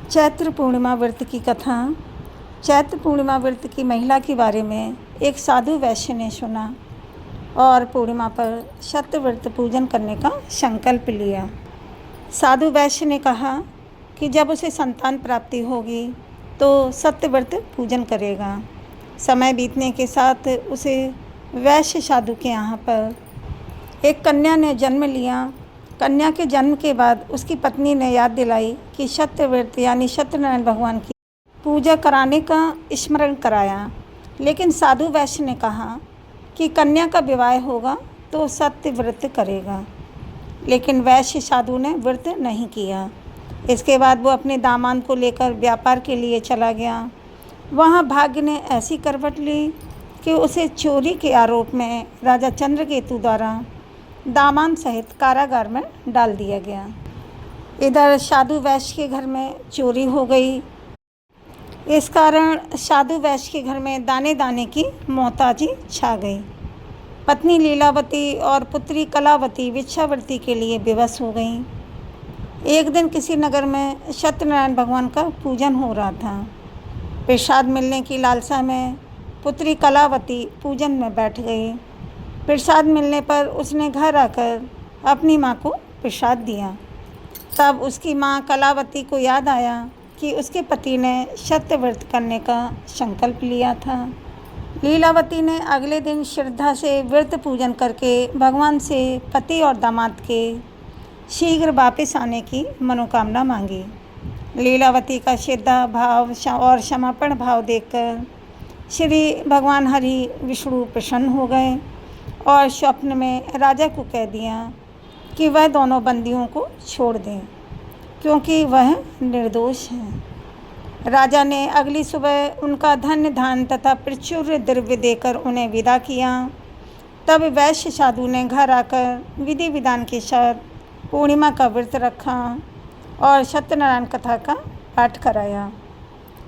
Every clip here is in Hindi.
चैत्र पूर्णिमा व्रत की कथा। चैत्र पूर्णिमा व्रत की महिला के बारे में एक साधु वैश्य ने सुना और पूर्णिमा पर सत्य व्रत पूजन करने का संकल्प लिया। साधु वैश्य ने कहा कि जब उसे संतान प्राप्ति होगी तो सत्य व्रत पूजन करेगा। समय बीतने के साथ उसे वैश्य साधु के यहाँ पर एक कन्या ने जन्म लिया। कन्या के जन्म के बाद उसकी पत्नी ने याद दिलाई कि सत्य व्रत यानी सत्यनारायण भगवान की पूजा कराने का स्मरण कराया। लेकिन साधु वैश्य ने कहा कि कन्या का विवाह होगा तो सत्य व्रत करेगा, लेकिन वैश्य साधु ने व्रत नहीं किया। इसके बाद वो अपने दामाद को लेकर व्यापार के लिए चला गया। वहाँ भाग्य ने ऐसी करवट ली कि उसे चोरी के आरोप में राजा चंद्रकेतु द्वारा दामाद सहित कारागार में डाल दिया गया। इधर साधु वैश्य के घर में चोरी हो गई। इस कारण साधु वैश्य के घर में दाने दाने की मोहताजी छा गई। पत्नी लीलावती और पुत्री कलावती भिक्षावृत्ति के लिए विवश हो गईं। एक दिन किसी नगर में सत्यनारायण भगवान का पूजन हो रहा था। प्रसाद मिलने की लालसा में पुत्री कलावती पूजन में बैठ गई। प्रसाद मिलने पर उसने घर आकर अपनी माँ को प्रसाद दिया। तब उसकी माँ कलावती को याद आया कि उसके पति ने सत्य व्रत करने का संकल्प लिया था। लीलावती ने अगले दिन श्रद्धा से व्रत पूजन करके भगवान से पति और दामाद के शीघ्र वापस आने की मनोकामना मांगी। लीलावती का श्रद्धा भाव और क्षमापण भाव देखकर श्री भगवान हरि विष्णु प्रसन्न हो गए और स्वप्न में राजा को कह दिया कि वह दोनों बंदियों को छोड़ दें, क्योंकि वह निर्दोष हैं। राजा ने अगली सुबह उनका धन धान तथा प्रचुर द्रव्य देकर उन्हें विदा किया। तब वैश्य साधु ने घर आकर विधि विधान के साथ पूर्णिमा का व्रत रखा और सत्यनारायण कथा का पाठ कराया।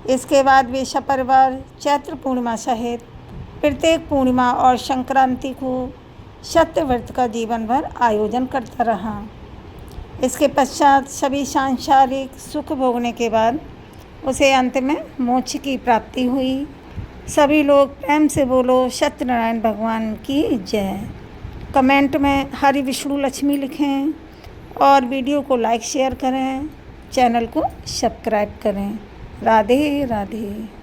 इसके बाद वे सपरिवार चैत्र पूर्णिमा सहित प्रत्येक पूर्णिमा और संक्रांति को सत्य व्रत का जीवन भर आयोजन करता रहा। इसके पश्चात सभी सांसारिक सुख भोगने के बाद उसे अंत में मोक्ष की प्राप्ति हुई। सभी लोग प्रेम से बोलो सत्यनारायण भगवान की जय। कमेंट में हरि विष्णु लक्ष्मी लिखें और वीडियो को लाइक शेयर करें, चैनल को सब्सक्राइब करें। राधे राधे।